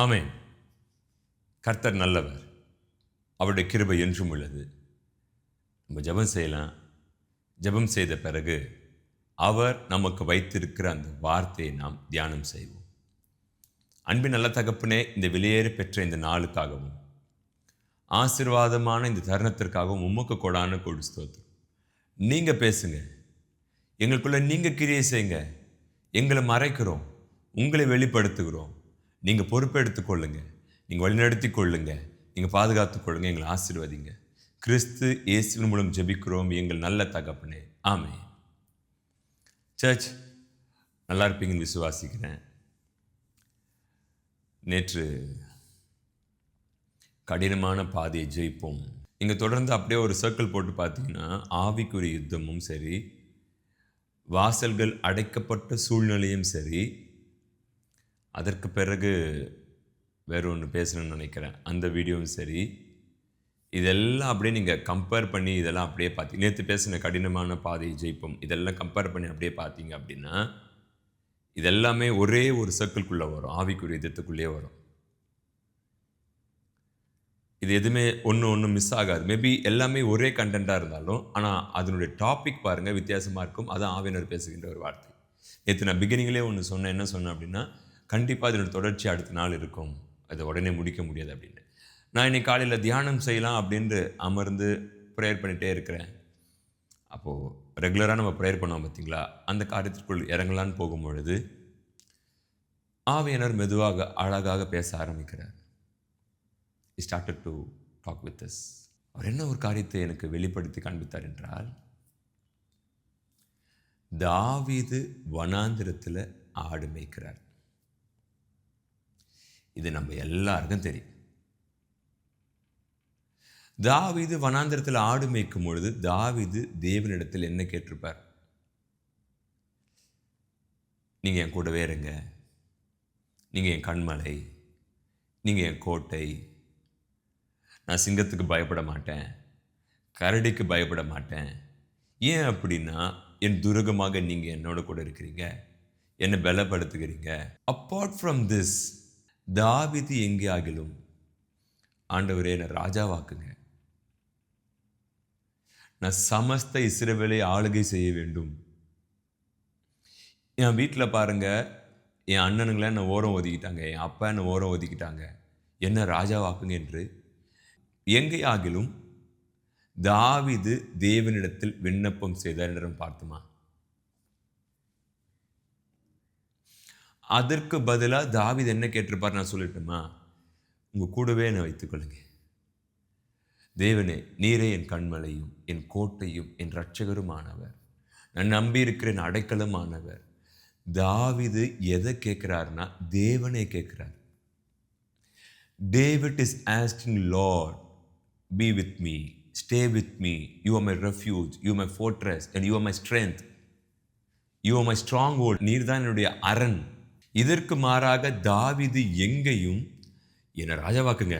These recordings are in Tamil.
ஆமென். கர்த்தர் நல்லவர். அவருடைய கிருபை என்றும் உள்ளது. நம்ம ஜெபம் செய்யலாம். ஜெபம் செய்த பிறகு அவர் நமக்கு வைத்திருக்கிற அந்த வார்த்தையை நாம் தியானம் செய்வோம். அன்பின் நல்ல தகப்பனே, இந்த வெளியேற பெற்ற இந்த நாளுக்காகவும் ஆசீர்வாதமான இந்த தருணத்திற்காகவும் உமக்கு கொடான கொடு ஸ்தோத்திரம். நீங்க பேசுங்க, எங்களுக்குள்ள நீங்க கிரியை செய்யுங்க. எங்களை மறைக்கிறோம், உங்களை வெளிப்படுத்துகிறோம். நீங்க பொறுப்பெடுத்துக் கொள்ளுங்க, நீங்க வழிநடத்திக் கொள்ளுங்க, நீங்க பாதுகாத்துக் கொள்ளுங்க, எங்களை ஆசீர்வதிங்க. கிறிஸ்து இயேசுவின் மூலம் ஜெபிக்கிறோம் எங்கள் நல்ல தகப்பனே, ஆமென். சர்ச், நல்லா இருப்பீங்கன்னு விசுவாசிக்கிறேன். நேற்று கடினமான பாதையை ஜெயிப்போம், இங்கே தொடர்ந்து அப்படியே ஒரு சர்க்கிள் போட்டு பார்த்தீங்கன்னா, ஆவிக்குரிய யுத்தமும் சரி, வாசல்கள் அடைக்கப்பட்ட சூழ்நிலையும் சரி, அதற்கு பிறகு வேறு ஒன்று பேசணும்னு நினைக்கிறேன், அந்த வீடியோவும் சரி, இதெல்லாம் அப்படியே நீங்கள் கம்பேர் பண்ணி இதெல்லாம் அப்படியே பார்த்தீங்க. நேற்று பேசின கடினமான பாதையை ஜெயிப்போம், இதெல்லாம் கம்பேர் பண்ணி அப்படியே பார்த்தீங்க அப்படின்னா, இதெல்லாமே ஒரே ஒரு சர்க்கிள்குள்ளே வரும், ஆவிக்குரிய யுத்தத்துக்குள்ளேயே வரும். இது எதுவுமே ஒன்று மிஸ் ஆகாது. மேபி எல்லாமே ஒரே கண்டென்ட்டாக இருந்தாலும், ஆனால் அதனுடைய டாபிக் பாருங்கள் வித்தியாசமாக இருக்கும். அதான் ஆவியானவர் பேசுகின்ற ஒரு வார்த்தை. நேற்று நான் பிகினிங்லேயே ஒன்று சொன்னேன். என்ன சொன்னேன் அப்படின்னா, கண்டிப்பாக அதனுடைய தொடர்ச்சி அடுத்த நாள் இருக்கும், அதை உடனே முடிக்க முடியாது அப்படின்னு. நான் இன்னைக்கு காலையில் தியானம் செய்யலாம் அப்படின்ட்டு அமர்ந்து ப்ரேயர் பண்ணிகிட்டே இருக்கிறேன். அப்போது ரெகுலராக நம்ம ப்ரேயர் பண்ணுவோம் பார்த்தீங்களா, அந்த காரியத்திற்குள் இறங்கலான்னு போகும்பொழுது ஆவியானவர் மெதுவாக அழகாக பேச ஆரம்பிக்கிறார். He started to talk with us. அவர் என்ன ஒரு காரியத்தை எனக்கு வெளிப்படுத்தி காண்பித்தார் என்றால், தாவீது வனாந்திரத்தில் ஆடு மேய்க்கிறார். இது நம்ம எல்லாருக்கும் தெரியும். தாவீது வனாந்திரத்தில் ஆடு மேய்க்கும் பொழுது தாவீது தேவனிடத்தில் என்ன கேட்டிருப்பார்? நீங்க என் கூடவே இருங்க, நீங்க என் கண்மலை, நீங்க என் கோட்டை, நான் சிங்கத்துக்கு பயப்பட மாட்டேன், கரடிக்கு பயப்பட மாட்டேன். ஏன் அப்படின்னா, என் துருகமாக நீங்கள் என்னோட கூட இருக்கிறீங்க, என்னை பலப்படுத்துகிறீங்க. அப்பார்ட் ஃப்ரம் திஸ், தாவீது எங்கே ஆகிலும், ஆண்டவரே என்னை ராஜாவாக்குங்க, நான் சமஸ்த இஸ்ரவேலை ஆளுகை செய்ய வேண்டும். என் வீட்டில் பாருங்க, என் அண்ணனுங்களை என்னை ஓரம் ஒதுக்கிட்டாங்க, என் அப்பா என்னை ஓரம் ஒதுக்கிட்டாங்க, என்ன ராஜாவாக்குங்க என்று எங்கே ஆகிலும் தாவீது தேவனிடத்தில் விண்ணப்பம் செய்தார் என்று பார்த்துமா. அதற்கு பதிலாக தாவீது என்ன கேட்டிருப்பார் நான் சொல்லட்டுமா? உங்க கூடவே என்னை வைத்துக்கொள்ளுங்க. தேவனே, நீரே என் கண்மலையும் என் கோட்டையும் என் இரட்சகருமானவர், நான் நம்பி இருக்கிற என் அடைக்கலமானவர். தாவீது எதை கேட்கிறார்னா, தேவனே கேட்கிறார். David is asking, Lord, be with me, stay with me, you are my refuge, you are my fortress, and you are my strength, you are my stronghold. நீர் தான் என்னுடைய அரண். இதற்கு மாறாக தாவீது எங்கேயும் என்னை ராஜாவாக்குங்க,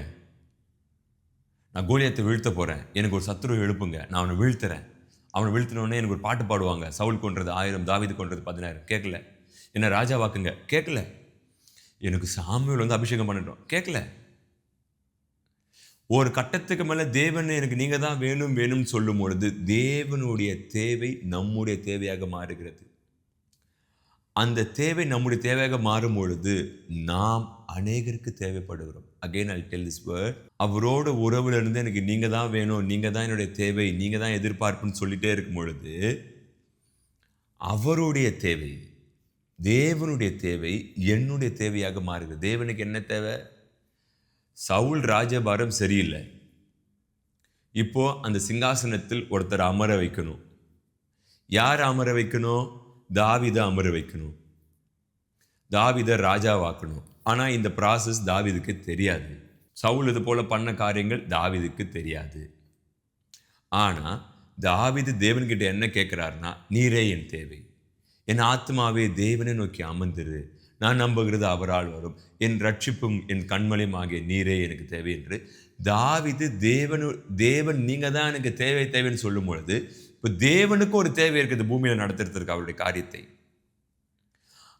நான் கோலியாத்தை வீழ்த்த போறேன், எனக்கு ஒரு சத்துருவை எழுப்புங்க, நான் அவனை வீழ்த்துறேன், அவனை வீழ்த்தினோடனே எனக்கு ஒரு பாட்டு பாடுவாங்க, சவுல் கொன்றது 1000, தாவீது கொன்றது 10000. கேட்கல. என்னை ராஜாவாக்குங்க, கேட்கல. எனக்கு சாமுவேல் வந்து அபிஷேகம் பண்ணட்டும், கேட்கல. ஒரு கட்டத்துக்கு மேலே தேவன் எனக்கு நீங்கள் தான் வேணும் வேணும்னு சொல்லும் பொழுது தேவனுடைய தேவை நம்முடைய தேவையாக மாறுகிறது. அந்த தேவை நம்முடைய தேவையாக மாறும் பொழுது நாம் அநேகருக்கு தேவைப்படுகிறோம். Again I tell this word, அவரோட உறவுல இருந்து எனக்கு நீங்கள் தான் வேணும், நீங்கள் தான் என்னுடைய தேவை, நீங்கள் தான் எதிர்பார்ப்புன்னு சொல்லிட்டே இருக்கும் பொழுது அவருடைய தேவை, தேவனுடைய தேவை என்னுடைய தேவையாக மாறுகிறது. தேவனுக்கு என்ன தேவை? சவுல் ராஜபாரம் சரியில்லை, இப்போ அந்த சிங்காசனத்தில் ஒருத்தர் அமர வைக்கணும். யார் அமர வைக்கணும்? தாவீதை அமர வைக்கணும், தாவீதை ராஜாவாக்கணும். ஆனால் இந்த ப்ராசஸ் தாவீதுக்கு தெரியாது. சவுல் இது போல பண்ண காரியங்கள் தாவீதுக்கு தெரியாது. ஆனால் தாவீது தேவன்கிட்ட என்ன கேட்கிறாருன்னா, நீரே என் தேவை, என் ஆத்மாவே தேவனை நோக்கி அமர்ந்திரு, நான் நம்புகிறது அவரால் வரும், என் ரட்சிப்பும் என் கண்மலையும் ஆகிய நீரே எனக்கு தேவை என்று தாவீது தேவன் நீங்க தான் எனக்கு தேவைன்னு சொல்லும் பொழுது, இப்போ தேவனுக்கு ஒரு தேவை இருக்குது பூமியில நடத்துறதுக்கு அவருடைய காரியத்தை.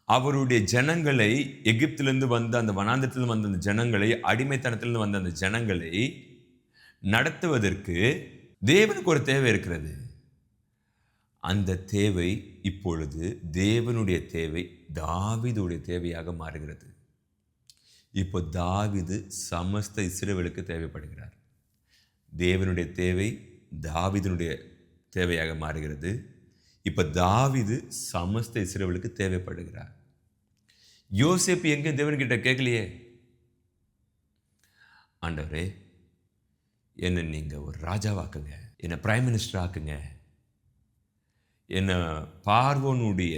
அவருடைய ஜனங்களை, எகிப்திலிருந்து வந்த அந்த வனாந்தரத்திலிருந்து வந்த அந்த ஜனங்களை, அடிமைத்தனத்திலிருந்து வந்த அந்த ஜனங்களை நடத்துவதற்கு தேவனுக்கு ஒரு தேவை இருக்கிறது. அந்த தேவை இப்பொழுது தேவனுடைய தேவை தாவீதுடைய தேவையாக மாறுகிறது. இப்போ தாவீது சமஸ்த இஸ்ரவேலுக்கு தேவைப்படுகிறார். தேவனுடைய தேவை தாவீதுடைய தேவையாக மாறுகிறது. இப்போ தாவீது சமஸ்த இஸ்ரவேலுக்கு தேவைப்படுகிறார். யோசேப்பு எங்க தேவன்கிட்ட கேட்கலையே, ஆண்டவரே என்னை நீங்க ஒரு ராஜாவாக்குங்க, என்னை பிரைம் மினிஸ்டர் ஆக்குங்க, என்னை பார்வோனுடைய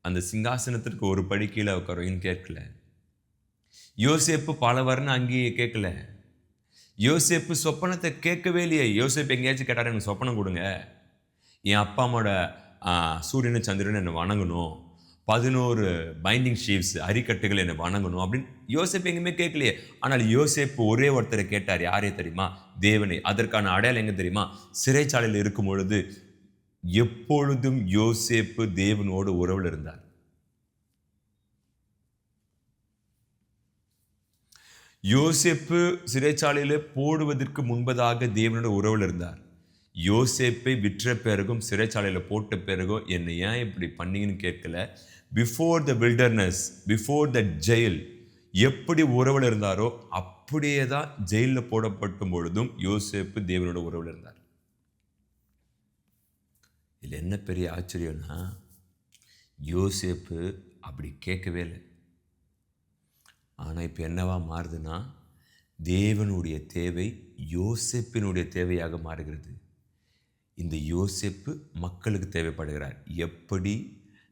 அந்த சிங்காசனத்திற்கு ஒரு படி கீழே உட்காருன்னு கேட்கல. யோசேப்பு பல வருடம் அங்கேயே கேட்கல. யோசேப்பு சொப்பனத்தை கேட்கவே இல்லையே. யோசேப்பு எங்கேயாச்சும் கேட்டார், எனக்கு சொப்பனம் கொடுங்க, என் அப்பா அம்மாவோட சூரியனை சந்திரன் என்னை வணங்கணும், 11 பைண்டிங் ஷீவ்ஸ் அரிக்கட்டுகள் என்னை வணங்கணும் அப்படின்னு யோசேப்பு எங்கேயுமே கேட்கலையே. ஆனால் யோசேப்பு ஒரே ஒருத்தரை கேட்டார். யாரே தெரியுமா? தேவனை. அதற்கான அடையாளம் எங்கே தெரியுமா? சிறைச்சாலையில் இருக்கும் பொழுது எப்பொழுதும் யோசேப்பு தேவனோடு உறவில் இருந்தார். யோசேப்பு சிறைச்சாலையில போடுவதற்கு முன்பதாக தேவனோட உறவில் இருந்தார். யோசேப்பை விற்ற பிறகும் சிறைச்சாலையில போட்ட பிறகும் என்னை ஏன் இப்படி பண்ணீங்கன்னு கேட்கல. Before the wilderness, before the jail எப்படி உறவில் இருந்தாரோ அப்படியே தான் ஜெயிலில் போடப்படும் பொழுதும் யோசேப்பு தேவனோட உறவில் இருந்தார். இதில் என்ன பெரிய ஆச்சரியம்னா, யோசேப்பு அப்படி கேட்கவே இல்லை. ஆனால் இப்போ என்னவா மாறுதுன்னா, தேவனுடைய தேவை யோசேப்பினுடைய தேவையாக மாறுகிறது. இந்த யோசேப்பு மக்களுக்கு தேவைப்படுகிறார். எப்படி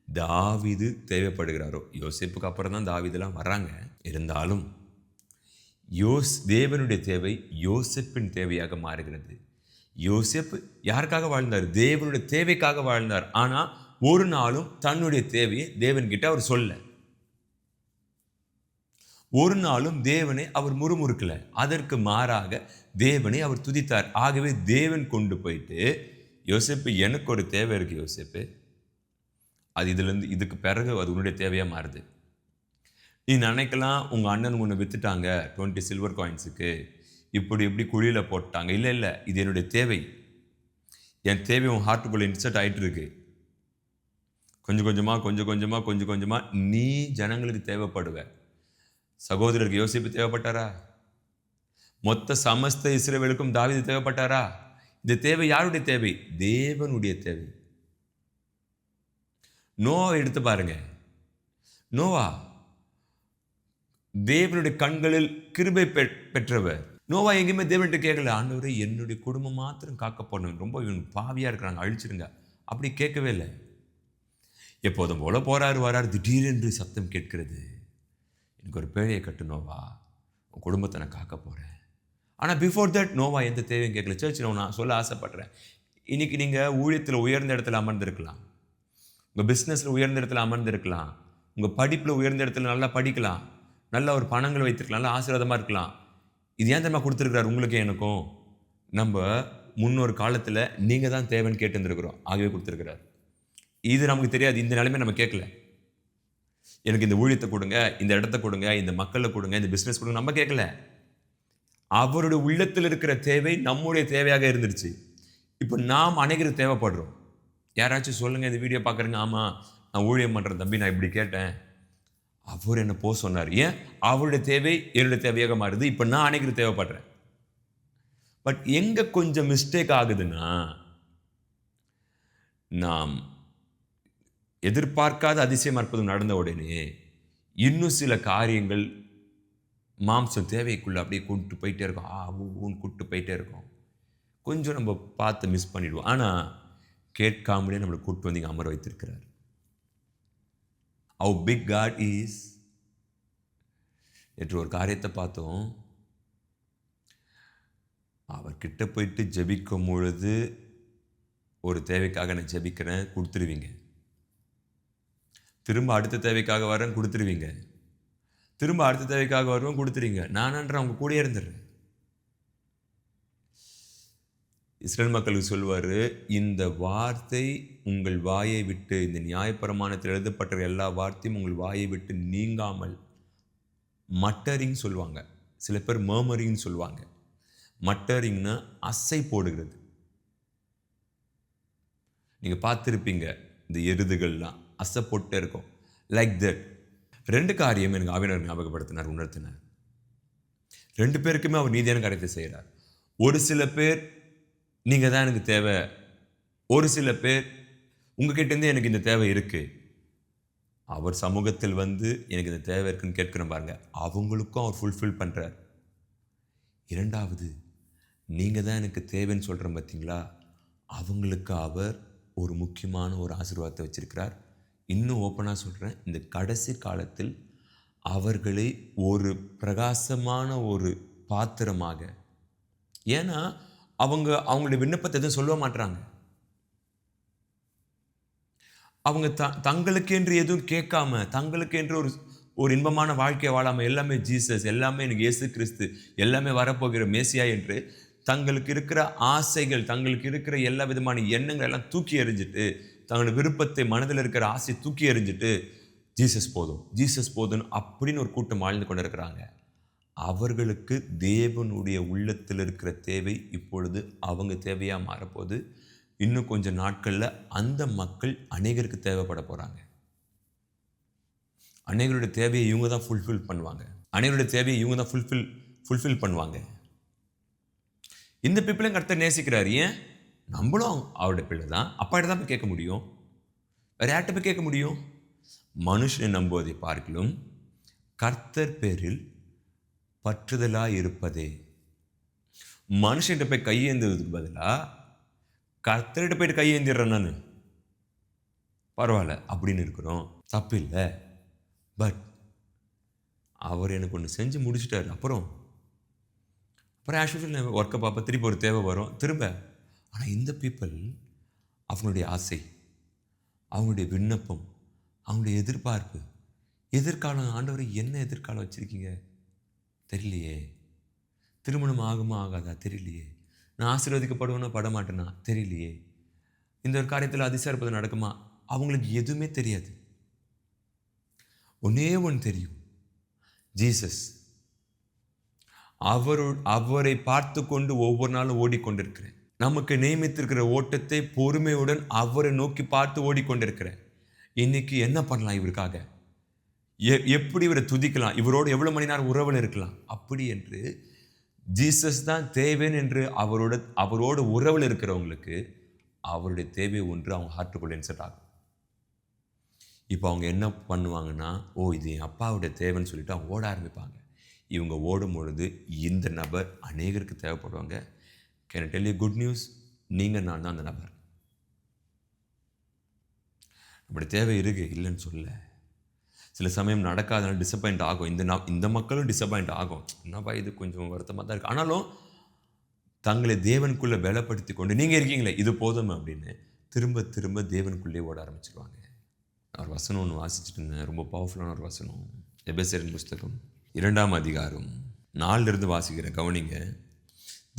தாவீது தேவைப்படுகிறாரோ, யோசேப்புக்கு அப்புறம் தான் தாவீதெல்லாம் வர்றாங்க. இருந்தாலும் தேவனுடைய தேவை யோசேப்பின் தேவையாக மாறுகிறது. யோசேப்பு யாருக்காக வாழ்ந்தார்? தேவனுடைய தேவைக்காக வாழ்ந்தார். ஆனால் ஒரு நாளும் தன்னுடைய தேவையை தேவன்கிட்ட அவர் சொல்ல. ஒரு நாளும் தேவனை அவர் முறுமுறுக்கல. அதற்கு மாறாக தேவனை அவர் துதித்தார். ஆகவே தேவன் கொண்டு போயிட்டு, யோசேப்பு எனக்கு ஒரு தேவை இருக்கு யோசேப்பு, அது இதுக்கு பிறகு அது உன்னுடைய தேவையா மாறுது. நீ நினைக்கலாம் உங்க அண்ணன் உன்னை வித்துட்டாங்க 20 சில்வர் காயின்ஸுக்கு, இப்படி குழியில போட்டாங்க. இல்லை, இது என்னுடைய தேவை. என் தேவை உன் ஹார்ட்டுக்குள்ள இன்சர்ட் ஆயிட்டு இருக்கு. கொஞ்சம் கொஞ்சமா நீ ஜனங்களுக்கு தேவைப்படுவ. சகோதரருக்கு யோசேப்பு தேவைப்பட்டாரா? மொத்த சமஸ்த இஸ்ரவேலுக்கும் தாவீது தேவைப்பட்டாரா? இந்த தேவை யாருடைய தேவை? தேவனுடைய தேவை. நோவா எடுத்து பாருங்க. நோவா தேவனுடைய கண்களில் கிருபை பெற்றவர். நோவா எங்கேயுமே தேவன்கிட்ட கேட்கல, ஆண்டவரே என்னுடைய குடும்பம் மாத்திரம் காக்கப்படணும், ரொம்ப இவங்க பாவியா இருக்கிறாங்க, அழிச்சிருங்க, அப்படி கேட்கவே இல்லை. எப்போதும் போல போறாரு வராரு, திடீரென்று சத்தம் கேட்கிறது, எனக்கு ஒரு பேழையை கட்டு நோவா, உன் குடும்பத்தை நான் காக்க போகிறேன். ஆனால் பிஃபோர் தட் நோவா எந்த தேவையும் கேட்கல. சர்ச் நான் சொல்ல ஆசைப்படுறேன், இன்னைக்கு நீங்கள் ஊழியத்தில் உயர்ந்த இடத்துல அமர்ந்திருக்கலாம், உங்கள் பிஸ்னஸில் உயர்ந்த இடத்துல அமர்ந்திருக்கலாம், உங்கள் படிப்பில் உயர்ந்த இடத்துல நல்லா படிக்கலாம், நல்ல ஒரு பணங்கள் வைத்திருக்கலாம், நல்ல ஆசீர்வாதமாக இருக்கலாம். இது ஏன் தெரியுமா கொடுத்துருக்கிறார் உங்களுக்கு எனக்கும்? நம்ம முன்னொரு காலத்தில் நீங்கள் தான் தேவைன்னு கேட்டுருந்துருக்குறோம், ஆகவே கொடுத்துருக்கிறார். இது நமக்கு தெரியாது, இந்த நிலைமை நம்ம கேட்கல. எனக்கு இந்த ஊழியத்தை கொடுங்க, இந்த இடத்த கொடுங்க, இந்த மக்களை கொடுங்க, இந்த பிஸ்னஸ் கொடுங்க, நம்ம கேட்கல. அவருடைய உள்ளத்தில் இருக்கிற தேவை நம்முடைய தேவையாக இருந்துருச்சு. இப்போ நாம் அனைவருக்கு தேவைப்படுறோம். யாராச்சும் சொல்லுங்க, இந்த வீடியோ பார்க்குறீங்க, ஆமாம் நான் ஊழியம் பண்ணுறேன் தம்பி, நான் இப்படி கேட்டேன், அவர் என்ன போக சொன்னார். ஏன்? அவருடைய தேவை என்னுடைய தேவையாக மாறுது. இப்போ நான் அனைவருக்கு தேவைப்படுறேன். பட் எங்கே கொஞ்சம் மிஸ்டேக் ஆகுதுன்னா, நாம் எதிர்பார்க்காத அதிசயம் அற்புதம் நடந்த உடனே இன்னும் சில காரியங்கள் மாம்சம் தேவைக்குள்ள அப்படியே கூட்டு போயிட்டே இருக்கும், கூட்டு போயிட்டே இருக்கும். கொஞ்சம் நம்ம பார்த்து மிஸ் பண்ணிடுவோம். ஆனால் கேட்காமலே நம்மளை கூட்டு வந்து இங்கே அமர வைத்திருக்கிறார். How big God is. என்று ஒரு காரியத்தை பார்த்தோம். அவர்கிட்ட போயிட்டு ஜெபிக்கும் பொழுது ஒரு தேவைக்காக நான் ஜெபிக்கிறேன், கொடுத்துருவீங்க. திரும்ப அடுத்த தேவைக்காக வரேன், கொடுத்துருவீங்க. திரும்ப அடுத்த தேவைக்காக வருவேன், கொடுத்துருவீங்க. நானன்ற அவங்க கூட இருந்துடுறேன். இஸ்ரேல் மக்களுக்கு சொல்வார், இந்த வார்த்தை உங்கள் வாயை விட்டு, இந்த நியாயப்பிரமாணத்தில் எழுதப்பட்ட எல்லா வார்த்தையும் உங்கள் வாயை விட்டு நீங்காமல், மட்டரிங் சொல்லுவாங்க, சில பேர் மர்மரிங்னு சொல்லுவாங்க. மட்டரிங்னா அசை போடுகிறது. நீங்கள் பார்த்துருப்பீங்க, இந்த எருதுகள்லாம் அசை போட்டே இருக்கும். Like that. 2 காரியம் எனக்கு ஆவியானவர் ஞாபகப்படுத்தினார், உணர்த்தினார். 2 பேருக்குமே அவர் நீதியான காரியத்தை செய்கிறார். ஒரு சில பேர் நீங்கள் தான் எனக்கு தேவை, ஒரு சில பேர் உங்ககிட்டேருந்து எனக்கு இந்த தேவை இருக்குது. அவர் சமூகத்தில் வந்து எனக்கு இந்த தேவை இருக்குன்னு கேட்கிறேன் பாருங்க, அவங்களுக்கும் அவர் ஃபுல்ஃபில் பண்ணுறார். 2வது, நீங்கள் தான் எனக்கு தேவைன்னு சொல்கிறேன் பார்த்தீங்களா, அவங்களுக்கு அவர் ஒரு முக்கியமான ஒரு ஆசீர்வாதத்தை வச்சிருக்கிறார். இன்னும் ஓப்பனாக சொல்கிறேன், இந்த கடைசி காலத்தில் அவர்களை ஒரு பிரகாசமான ஒரு பாத்திரமாக, ஏன்னா அவங்களுடைய விண்ணப்பத்தை எதுவும் சொல்ல மாட்டாங்க. அவங்க தங்களுக்கு என்று எதுவும் கேட்காம, தங்களுக்கு என்று ஒரு இன்பமான வாழ்க்கையை வாழாமல், எல்லாமே ஜீசஸ், எல்லாமே எனக்கு இயேசு கிறிஸ்து, எல்லாமே வரப்போகிற மேசியா என்று தங்களுக்கு இருக்கிற ஆசைகள், தங்களுக்கு இருக்கிற எல்லா விதமான எண்ணங்கள் எல்லாம் தூக்கி எறிஞ்சிட்டு, தங்களோட விருப்பத்தை, மனதில் இருக்கிற ஆசையை தூக்கி எறிஞ்சிட்டு, ஜீசஸ் போதும், ஜீசஸ் போதும் அப்படின்னு ஒரு கூட்டம் வாழ்ந்து கொண்டு இருக்கிறாங்க. அவர்களுக்கு தேவனுடைய உள்ளத்தில் இருக்கிற தேவை இப்பொழுது அவங்க தேவையாக மாறப்போகுது. இன்னும் கொஞ்சம் நாட்களில் அந்த மக்கள் அநேகருக்கு தேவைப்பட போகிறாங்க. அநேகருடைய தேவையை இவங்க தான் ஃபுல்ஃபில் பண்ணுவாங்க. அநேகருடைய தேவையை இவங்க தான் ஃபுல்ஃபில் பண்ணுவாங்க. இந்த பீப்புளையும் கர்த்தர் நேசிக்கிறார். ஏன்? நம்மளும் அவருடைய பிள்ளை தான். அப்பாட்ட தான் போய் கேட்க முடியும். வேறு யார்கிட்ட போய் கேட்க முடியும்? மனுஷனை நம்புவதை பார்க்கலும் கர்த்தர் பேரில் பற்றுதலாக இருப்பதே. மனுஷன்கிட்ட போய் கையேந்துவதுக்கு பதிலாக கர்த்தர்கிட்ட போயிட்டு கையேந்திடுறேன் நான், பரவாயில்ல அப்படின்னு இருக்கிறோம், தப்பு இல்லை. பட் அவர் எனக்கு ஒன்று செஞ்சு முடிச்சுட்டார். அப்புறம் ஆக்சுவலி ஒர்க்கை பார்ப்ப, திருப்பி ஒரு தேவை வரும் திரும்ப. ஆனால் இந்த பீப்புள் அவங்களுடைய ஆசை, அவங்களுடைய விண்ணப்பம், அவங்களுடைய எதிர்பார்ப்பு, எதிர்காலம், ஆண்டவர் என்ன எதிர்காலம் வச்சுருக்கீங்க தெரியலையே, திருமணம் ஆகுமா ஆகாதா தெரியலையே, நான் ஆசீர்வதிக்கப்படுவேன்னா பட மாட்டேனா தெரியலையே, இந்த ஒரு காரியத்தில் அதிசயப்பது நடக்குமா, அவங்களுக்கு எதுவுமே தெரியாது. ஒன்னே ஒன்று தெரியும், ஜீசஸ். அவரை பார்த்து கொண்டு ஒவ்வொரு நாளும் ஓடிக்கொண்டிருக்கிறேன். நமக்கு நியமித்திருக்கிற ஓட்டத்தை பொறுமையுடன் அவரை நோக்கி பார்த்து ஓடிக்கொண்டிருக்கிறேன். இன்னைக்கு என்ன பண்ணலாம் இவருக்காக, எப்படி இவரை துதிக்கலாம், இவரோடு எவ்வளோ மணி நேரம் உறவில் இருக்கலாம், அப்படி என்று ஜீசஸ் தான் தேவைன்னு என்று அவரோட உறவில் இருக்கிறவங்களுக்கு அவருடைய தேவை ஒன்று அவங்க ஹார்ட்டுக்குள்ளே இன்செர்ட் ஆகும். இப்போ அவங்க என்ன பண்ணுவாங்கன்னா, இது என் அப்பாவுடைய தேவைன்னு சொல்லிட்டு அவங்க ஓட ஆரம்பிப்பாங்க. இவங்க ஓடும் பொழுது இந்த நபர் அநேகருக்கு தேவைப்படுவாங்க. Can I tell you good news, நீங்கள் நான் தான் அந்த நபர். நம்முடைய தேவை இருக்கு, இல்லைன்னு சொல்ல. சில சமயம் நடக்காதனால டிசப்பாயிண்ட் ஆகும். இந்த மக்களும் டிசப்பாயிண்ட் ஆகும். என்னப்பா இது கொஞ்சம் வருத்தமாக தான் இருக்குது. ஆனாலும் தங்களை தேவனுக்குள்ளே பலப்படுத்தி கொண்டு, நீங்கள் இருக்கீங்களே இது போதும் அப்படின்னு திரும்ப திரும்ப தேவனுக்குள்ளே ஓட ஆரம்பிச்சிருவாங்க. ஒரு வசனம் ஒன்று வாசிச்சுட்டு இருந்தேன், ரொம்ப பவர்ஃபுல்லான ஒரு வசனம். எபேசியரின் புஸ்தகம் 2ஆம் அதிகாரம் 4 வாசிக்கிறேன், கவனிங்க.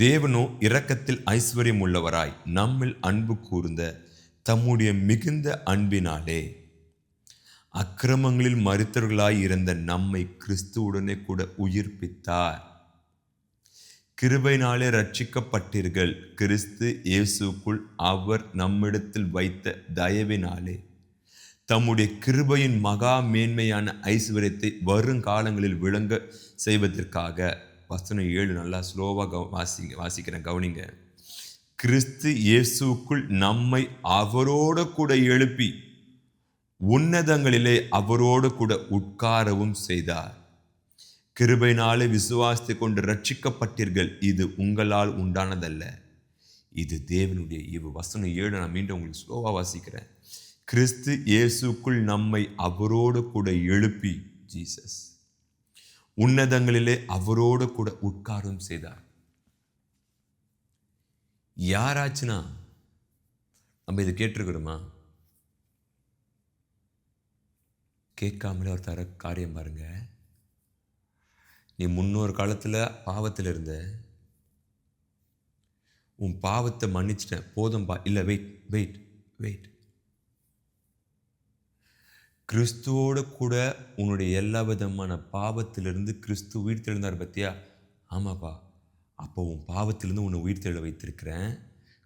தேவனோ இரக்கத்தில் ஐஸ்வர்யம் உள்ளவராய் நம்மில் அன்பு கூர்ந்த தம்முடைய மிகுந்த அன்பினாலே அக்கிரமங்களில் மரித்தவர்களாய் இருந்த நம்மை கிறிஸ்துவுடனே கூட உயிர்ப்பித்தார். கிருபையினாலே ரட்சிக்கப்பட்டீர்கள், கிறிஸ்து இயேசுக்குள் அவர் நம்மிடத்தில் வைத்த தயவினாலே தம்முடைய கிருபையின் மகா மேன்மையான ஐஸ்வர்யத்தை வருங்காலங்களில் விளங்க செய்வதற்காக. வசனம் 7 நல்லா ஸ்லோவாக வாசிக்கிறேன், கவனிங்க. கிறிஸ்து இயேசுக்குள் நம்மை அவரோடு கூட எழுப்பி உன்னதங்களிலே அவரோடு கூட உட்காரவும் செய்தார். கிருபையினாலே விசுவாசத்தை கொண்டு ரட்சிக்கப்பட்டீர்கள், இது உங்களால் உண்டானதல்ல, இது தேவனுடைய ஈவு. வசனம் 7 நான் மீண்டும் உங்களுக்கு ஸ்லோவாக வாசிக்கிறேன். கிறிஸ்து இயேசுக்குள் நம்மை அவரோடு கூட எழுப்பி, ஜீசஸ், உன்னதங்களிலே அவரோடு கூட உட்காரவும் செய்தார். யாராச்சுன்னா நம்ம இது கேட்டிருக்கிறோமா? கேட்காமலே ஒரு தர காரியம் பாருங்க. நீ முன்னொரு காலத்தில் பாவத்தில் இருந்த, உன் பாவத்தை மன்னிச்சிட்டேன், போதும்பா. இல்லை, வெயிட் வெயிட் வெயிட். கிறிஸ்துவோட கூட உன்னுடைய எல்லா விதமான பாவத்திலிருந்து கிறிஸ்து உயிர்த்தெழுந்தார் பத்தியா? ஆமாப்பா. அப்போ உன் பாவத்திலிருந்து உன்னை உயிர்த்தெழ வைத்திருக்கிறேன்.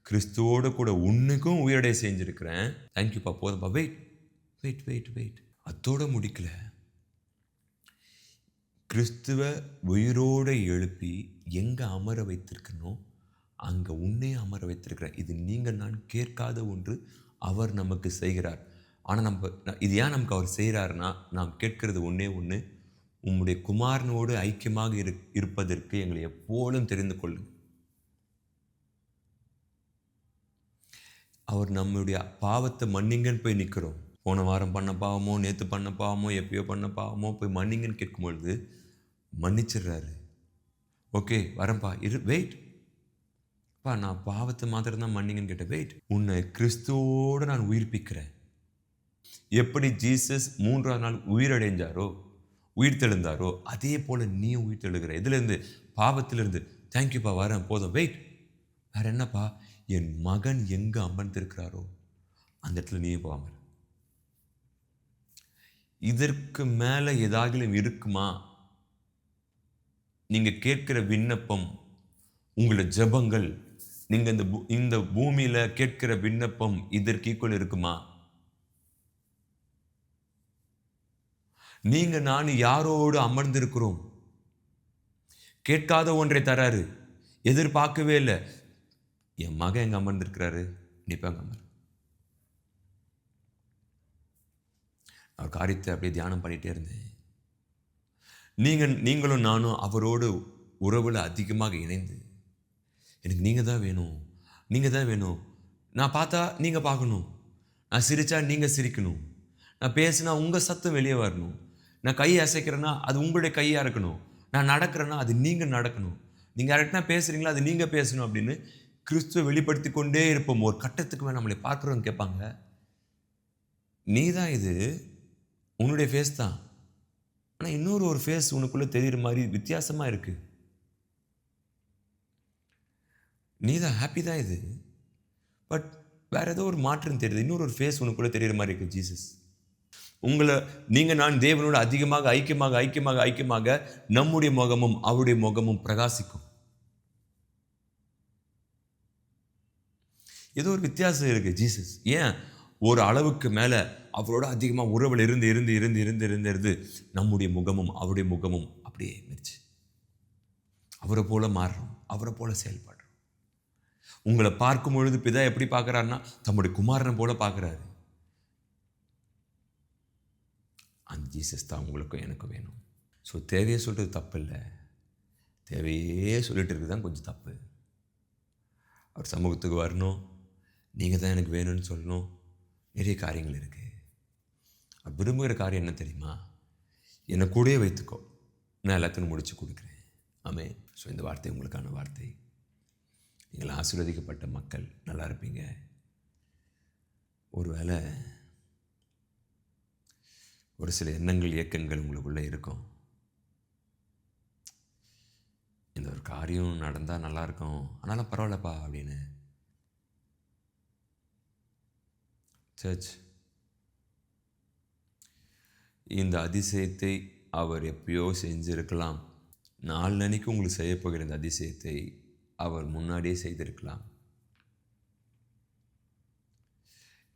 கிறிஸ்துவோட கூட உன்னுக்கும் உயிரடைய செஞ்சிருக்கிறேன். தேங்க்யூப்பா, போதும்பா. Wait wait wait wait. அத்தோட முடிக்கல. கிறிஸ்துவ உயிரோடு எழுப்பி எங்கே அமர வைத்திருக்கணும் அங்கே உன்னே அமர வைத்திருக்கிறேன். இது நீங்கள் நான் கேட்காத ஒன்று அவர் நமக்கு செய்கிறார். ஆனால் இது ஏன் நமக்கு அவர் செய்கிறாருன்னா, நாம் கேட்கறது ஒன்றே ஒன்று, உம்முடைய குமாரனோடு ஐக்கியமாக இருப்பதற்கு எங்களை எப்போதும் தெரிந்து கொள்ளும். அவர் நம்முடைய பாவத்தை மன்னிங்கன்னு போய் நிற்கிறோம். போன வாரம் பண்ண பாவமோ, நேற்று பண்ண பாவமோ, எப்பயோ பண்ண பாவமோ போய் மன்னிங்கன்னு கேட்கும்பொழுது மன்னிச்சிடுறாரு. ஓகே, வரேன்ப்பா, வெயிட் பா, நான் பாவத்தை மாத்திரம் தான் மன்னிங்கன்னு கேட்டேன். வெயிட், உன்னை கிறிஸ்துவோடு நான் உயிர்ப்பிக்கிறேன். எப்படி ஜீசஸ் 3ஆம் நாள் உயிரடைஞ்சாரோ, உயிர் தெழுந்தாரோ, அதே போல் நீயும் உயிர் தெழுகிற. இதுலேருந்து, பாவத்திலிருந்து. தேங்க்யூப்பா, வரேன், போதும். வெயிட், வேறு என்னப்பா? என் மகன் எங்கே அமர்ந்திருக்கிறாரோ அந்த இடத்துல நீயும் போகாமல். இதற்கு மேலே ஏதாகிலும் இருக்குமா? நீங்கள் கேட்கிற விண்ணப்பம், உங்களோட ஜெபங்கள், நீங்கள் இந்த பூமியில் கேட்கிற விண்ணப்பம் இதற்கு ஈக்குவல் இருக்குமா? நீங்க நான் யாரோடு அமர்ந்திருக்கிறோம்? கேட்காத ஒன்றை தராரு, எதிர்பார்க்கவே இல்லை. என் மகன் எங்க அமர்ந்திருக்கிறாரு, நிப்பாங்க அமர். அவர் காரியத்தை அப்படியே தியானம் பண்ணிட்டே இருந்தேன். நீங்களும் நானும் அவரோடு உறவுல அதிகமாக இணைந்து, எனக்கு நீங்க தான் வேணும், நீங்க தான் வேணும். நான் பார்த்தா நீங்க பார்க்கணும், நான் சிரிச்சா நீங்க சிரிக்கணும், நான் பேசினா உங்க சத்தம் வெளியே வரணும், நான் கையை அசைக்கிறேன்னா அது உங்களுடைய கையாக இருக்கணும், நான் நடக்கிறேன்னா அது நீங்கள் நடக்கணும், நீங்கள் யார்கிட்ட பேசுகிறீங்களா அது நீங்கள் பேசணும் அப்படின்னு கிறிஸ்துவை வெளிப்படுத்தி கொண்டே இருப்போம். ஒரு கட்டத்துக்கு மேலே நம்மளை பார்க்குறவங்க கேட்பாங்க, நீ தான் இது, உன்னுடைய ஃபேஸ் தான், ஆனால் இன்னொரு ஃபேஸ் உனக்குள்ளே தெரிகிற மாதிரி வித்தியாசமாக இருக்குது. நீ தான் ஹாப்பி தான் இது, பட் வேறு ஏதோ ஒரு மாற்றம் தெரியுது, இன்னொரு ஃபேஸ் உனக்குள்ளே தெரிகிற மாதிரி இருக்குது. ஜீசஸ் நீங்கள் நான் தேவனோடு அதிகமாக ஐக்கியமாக ஐக்கியமாக ஐக்கியமாக நம்முடைய முகமும் அவருடைய முகமும் பிரகாசிக்கும். ஏதோ ஒரு வித்தியாசம் இருக்கு. ஜீசஸ் ஏன் ஒரு அளவுக்கு மேலே அவரோட அதிகமாக உறவில் இருந்து இருந்து இருந்து இருந்து இருந்து இருந்து நம்முடைய முகமும் அவருடைய முகமும் அப்படியே மிரிச்சு அவரை போல மாறுறோம், அவரை போல செயல்படுறோம். உங்களை பார்க்கும் பொழுது பிதா எப்படி பார்க்குறாருன்னா தம்முடைய குமாரனை போல பார்க்குறாரு. அந்த ஜீசஸ் தான் உங்களுக்கும் எனக்கும் வேணும். ஸோ தேவையே சொல்கிறது தப்பு இல்லை, தேவையே சொல்லிட்டு இருக்குது தான் கொஞ்சம் தப்பு. அவர் சமூகத்துக்கு வரணும், நீங்கள் தான் எனக்கு வேணும்னு சொல்லணும், நிறைய காரியங்கள் இருக்குது. அவர் விரும்புகிற காரியம் என்ன தெரியுமா? என்னை கூடயே வைத்துக்கோ, நான் எல்லாத்தையும் முடித்து கொடுக்குறேன். ஆமே. ஸோ இந்த வார்த்தை உங்களுக்கான வார்த்தை. நீங்கள் ஆசீர்வதிக்கப்பட்ட மக்கள், நல்லா இருப்பீங்க. ஒருவேளை ஒரு சில எண்ணங்கள் இயக்கங்கள் உங்களுக்குள்ளே இருக்கும், இந்த ஒரு காரியம் நடந்தால் நல்லாயிருக்கும் ஆனாலும் பரவாயில்லப்பா அப்படின்னு. சர்ச், இந்த அதிசயத்தை அவர் எப்பயோ செஞ்சிருக்கலாம். நாளன்னைக்கு உங்களுக்கு செய்ய போகிற இந்த அதிசயத்தை அவர் முன்னாடியே செய்திருக்கலாம்.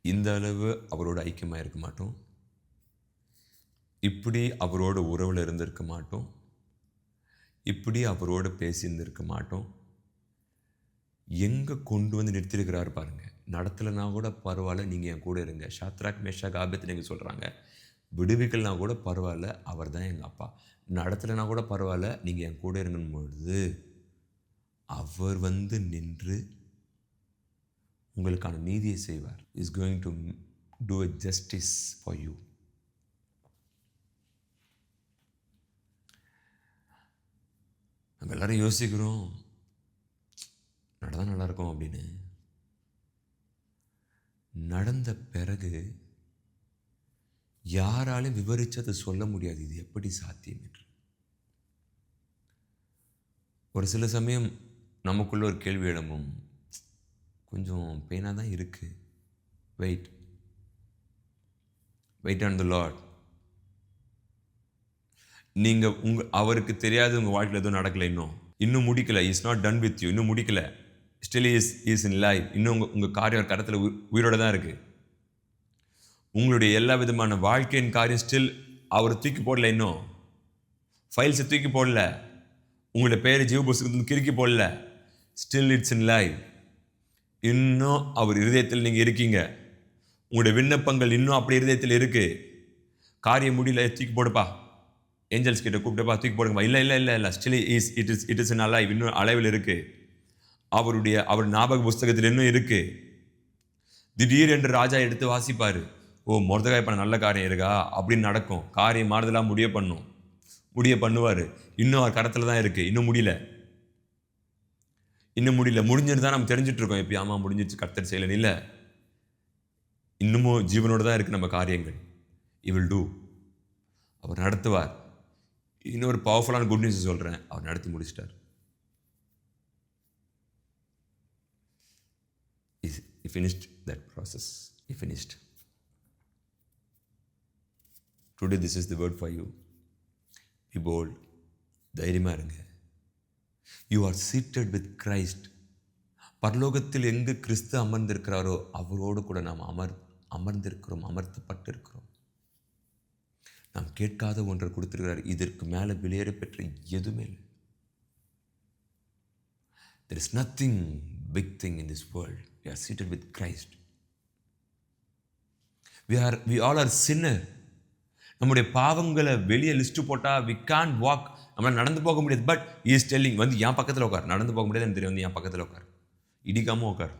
இந்த அளவு அவரோட ஐக்கியமாக இருக்க மாட்டோம், இப்படி அவரோட உறவில் இருந்திருக்க மாட்டோம், இப்படி அவரோட பேசியிருந்திருக்க மாட்டோம். எங்கே கொண்டு வந்து நிறுத்திருக்கிறாரு பாருங்க. நடத்தலைனா கூட பரவாயில்ல, நீங்கள் என் கூட இருங்க. ஷாத்ராக் மேஷாக் ஆபேத்நேகோ சொல்கிறாங்க, விடுவிக்கல்னா கூட பரவாயில்ல, அவர் தான் எங்கள் அப்பா. நடத்தலைனா கூட பரவாயில்ல, நீங்கள் என் கூட இருங்கன்னு பொழுது அவர் வந்து நின்று உங்களுக்கான நீதியை செய்வார். Is going to do a justice for you. நம்ம எல்லாரும் யோசிக்கிறோம், நடந்தால் நல்லாயிருக்கும் அப்படின்னு. நடந்த பிறகு யாராலும் விவரித்து சொல்ல முடியாது இது எப்படி சாத்தியம் என்று. ஒரு சில சமயம் நமக்குள்ள ஒரு கேள்வி எழும்பும், கொஞ்சம் பெயினாக தான் இருக்குது. Wait on the lord. நீங்கள் அவருக்கு தெரியாது உங்கள் வாழ்க்கையில் எதுவும் நடக்கலை, இன்னும் முடிக்கலை. Is not done with you. இன்னும் முடிக்கலை. Still is in life. இன்னும் உங்கள் காரியம் கரத்தில் உயிரோட தான் இருக்குது. உங்களுடைய எல்லா விதமான வாழ்க்கையின் காரியம் ஸ்டில் அவர் தூக்கி போடல. இன்னும் ஃபைல்ஸை தூக்கி போடல. உங்களுடைய பேர் ஜீவ புஸ்தகத்தில் கிறுக்கி போடல. Still it's in life. இன்னும் அவர் இருதயத்தில் நீங்கள் இருக்கீங்க. உங்களுடைய விண்ணப்பங்கள் இன்னும் அப்படி இருதயத்தில் இருக்கு. காரியம் முடியல, தூக்கி போடுப்பா, ஏஞ்சல்ஸ் கிட்ட கூப்பிட்டுப்பா, தூக்கி போடுங்கப்பா. இல்லை, still it is in alive. இன்னும் அளவில் இருக்கு. அவர் ஞாபக புஸ்தகத்தில் இன்னும் இருக்கு. திடீர் என்று ராஜா எடுத்து வாசிப்பாரு. மொர்தெகாய் பண்ண நல்ல காரியம் இருக்கா அப்படின்னு நடக்கும். காரியம் மாறுதலாம் முடிய பண்ணுவார். இன்னும் அவர் கரத்தில் தான் இருக்கு. இன்னும் முடியல. முடிஞ்சுட்டு தான் நம்ம தெரிஞ்சுட்டு இருக்கோம். எப்படி ஆமாம் முடிஞ்சிச்சு, கர்த்தர் செய்யலன்னு இல்லை. இன்னமும் ஜீவனோடு தான் இருக்குது நம்ம காரியங்கள். He will do. அவர் நடத்துவார். இன்னொரு பவர்ஃபுல்லான குட் நியூஸ் சொல்கிறேன். அவர் நடத்தி முடிச்சிட்டார். He finished that process. He finished. Today this is the word for you. Be bold. தைரியமாக இருங்க. You are seated with Christ. பரலோகத்தில் எங்கு கிறிஸ்து அமர்ந்திருக்கிறாரோ அவரோடு கூட நாம் அமர்ந்திருக்கிறோம், அமர்த்தப்பட்டிருக்கிறோம். நாம் கேட்காத ஒன்றை கொடுத்திருக்கிறார். இதற்கு மேலே வெளியேற பெற்ற எதுவுமே இல்லை. There is nothing big thing in this world. We are seated with Christ. We all are sinner. நம்முடைய பாவங்களை வெளியே லிஸ்ட் போட்டால் we can't walk. நம்மளால் நடந்து போக முடியாது. பட் he is telling, வந்து என் பக்கத்தில் உட்கார். நடந்து போக முடியாது எனக்கு தெரியும், வந்து என் பக்கத்தில் உட்கார், இடிக்காமல் உட்கார்.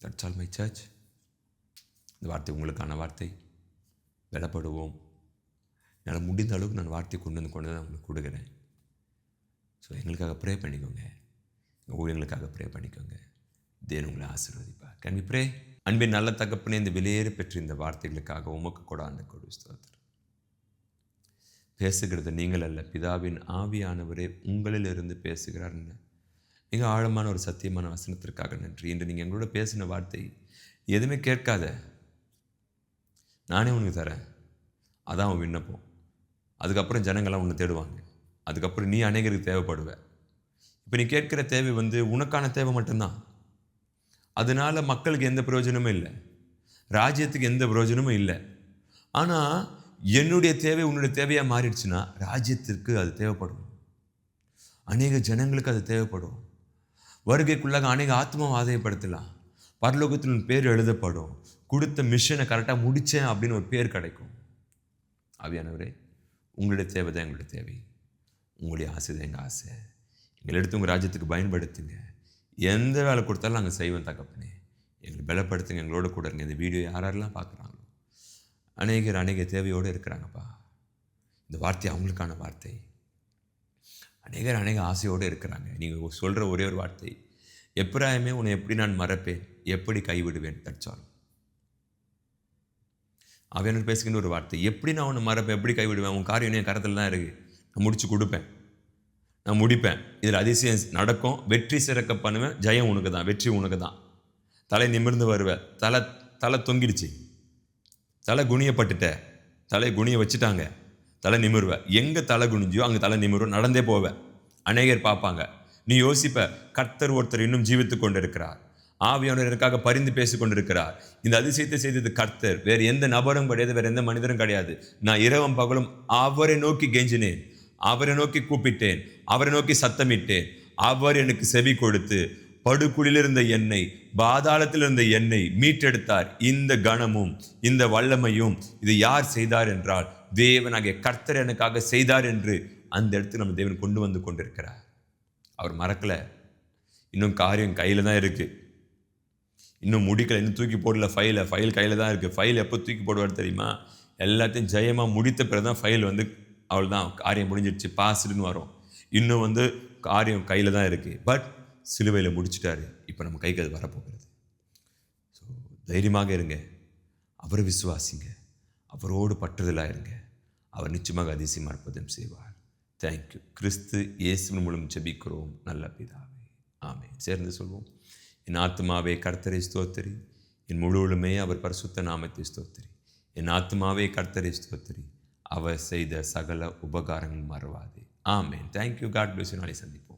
That's all my church. இந்த வார்த்தை உங்களுக்கான வார்த்தை. வெலப்படுவோம். என்னால் முடிந்த அளவுக்கு நான் வார்த்தையை கொண்டு தான் உங்களுக்கு கொடுக்குறேன். ஸோ எங்களுக்காக ப்ரே பண்ணிக்கோங்க. ஊழியர்களுக்காக ப்ரே பண்ணிக்கோங்க. தேவன் உங்களை ஆசீர்வதிப்பார். Can we pray? அன்பின் நல்ல தகப்பனே, இந்த வெளியேற பெற்ற இந்த வார்த்தைகளுக்காக உமக்கு கூட அந்த கொடு ஸ்தோத்திரம். பேசுகிறது நீங்கள் அல்ல, பிதாவின் ஆவியானவரே உங்களிலிருந்து பேசுகிறார். மிக ஆழமான ஒரு சத்தியமான வசனத்திற்காக நன்றி. இன்று நீங்கள் எங்களோட பேசின வார்த்தை எதுவுமே கேட்காத, நானே உனக்கு தரேன், அதான் உன் விண்ணப்பம். அதுக்கப்புறம் ஜனங்கள்லாம் உன்னை தேடுவாங்க. அதுக்கப்புறம் நீ அநேகருக்கு தேவைப்படுவ. இப்போ நீ கேட்கிற தேவை உனக்கான தேவை மட்டும்தான். அதனால மக்களுக்கு எந்த பிரயோஜனமும் இல்லை, ராஜ்யத்துக்கு எந்த பிரயோஜனமும் இல்லை. ஆனால் என்னுடைய தேவை உன்னுடைய தேவையாக மாறிடுச்சுன்னா ராஜ்யத்திற்கு அது தேவைப்படும், அநேக ஜனங்களுக்கு அது தேவைப்படும். வருகைக்குள்ளாக அநேக ஆத்மாவை ஆதாயப்படுத்தலாம். பரலோகத்தில் பேர் எழுதப்படும். கொடுத்த மிஷனை கரெக்டாக முடித்தேன் அப்படின்னு ஒரு பேர் கிடைக்கும். ஆவியானவரே, உங்களுடைய தேவை தான் எங்களுடைய தேவை, உங்களுடைய ஆசை தான் எங்கள் ஆசை. எங்களை எடுத்து உங்கள் ராஜ்யத்துக்கு பயன்படுத்துங்க. எந்த வேலை கொடுத்தாலும் நாங்கள் செய்வோம் தகப்பனே. எங்களை பலப்படுத்துங்க, எங்களோட கூட இருங்க. இந்த வீடியோ யாரெல்லாம் பார்க்குறாங்களோ அநேக தேவையோடு இருக்கிறாங்கப்பா. இந்த வார்த்தை அவங்களுக்கான வார்த்தை. அநேக ஆசையோடு இருக்கிறாங்க. நீங்கள் சொல்கிற ஒரே ஒரு வார்த்தை, எப்ராயிமே உன்னை எப்படி நான் மறப்பேன், எப்படி கைவிடுவேன். தட்சாலும் அவன் பேசுகின்ற ஒரு வார்த்தை, எப்படி நான் உன்னை மறப்பேன், எப்படி கைவிடுவேன். உன் காரியம் என் கரத்தில் தான் இருக்குது, நான் முடிச்சு கொடுப்பேன், நான் முடிப்பேன். இதில் அதிசயம் நடக்கும். வெற்றி சிறக்க பண்ணுவேன். ஜெயம் உனக்கு தான், வெற்றி உனக்கு தான். தலை நிமிர்ந்து வருவேன். தலை தொங்கிடுச்சு, தலை குனியப்பட்டுட்ட, தலை குனிய வச்சுட்டாங்க, தலை நிமிர்வேன். எங்கே தலை குனிஞ்சியோ அங்கே தலை நிமிர்வேன். நடந்தே போவேன். அநேகர் பார்ப்பாங்க. நீ யோசிப்ப, கர்த்தர் ஒருத்தர் இன்னும் ஜீவித்து கொண்டு இருக்கிறார். ஆவியானவர் எனக்காக பரிந்து பேசி கொண்டிருக்கிறார். இந்த அதிசயத்தை செய்தது கர்த்தர், வேறு எந்த நபரும் கிடையாது, வேறு எந்த மனிதரும் கிடையாது. நான் இரவும் பகலும் அவரை நோக்கி கெஞ்சினேன், அவரை நோக்கி கூப்பிட்டேன், அவரை நோக்கி சத்தமிட்டேன். அவர் எனக்கு செவி கொடுத்து படுகுழியில் இருந்த என்னை, பாதாளத்தில் இருந்த என்னை மீட்டெடுத்தார். இந்த கணமும் இந்த வல்லமையும் இது யார் செய்தார் என்றால் தேவனாகிய கர்த்தர் எனக்காக செய்தார் என்று அந்த இடத்துக்கு நம்ம தேவன் கொண்டு வந்து கொண்டிருக்கிறார். அவர் மறக்கலை. இன்னும் காரியம் கையில் தான் இருக்குது, இன்னும் முடிக்கலை, இன்னும் தூக்கி போடல. ஃபைல் கையில் தான் இருக்குது. ஃபைல் எப்போ தூக்கி போடுவார் தெரியுமா? எல்லாத்தையும் ஜெயமாக முடித்த பிறகு தான் ஃபைல் அவள் தான் காரியம் முடிஞ்சிடுச்சு, பாஸ்டுன்னு வரும். இன்னும் காரியம் கையில் தான் இருக்குது. பட் சிலுவையில் முடிச்சிட்டாரு. இப்போ நம்ம கைக்கு அது வரப்போகிறது. ஸோ தைரியமாக இருங்க, அவரை விசுவாசிங்க, அவரோடு பற்றுதலாக இருங்க. அவர் நிச்சயமாக அதிசயம் அற்புதம் செய்வார். தேங்க்யூ. கிறிஸ்து இயேசுவின் மூலம் ஜெபிக்கிறோம் நல்ல பிதாவே, ஆமென். சேர்ந்து சொல்வோம். என் ஆத்துமாவே கர்த்தரை ஸ்தோத்திரி, என் முழுவதுமே அவர் பரிசுத்த நாமத்தை ஸ்தோத்திரி. என் ஆத்துமாவே கர்த்தரை ஸ்தோத்திரி, அவர் செய்த சகல உபகாரங்கள் மறவாதே. ஆமென். தேங்க்யூ. God bless you. நாளை சந்திப்போம்.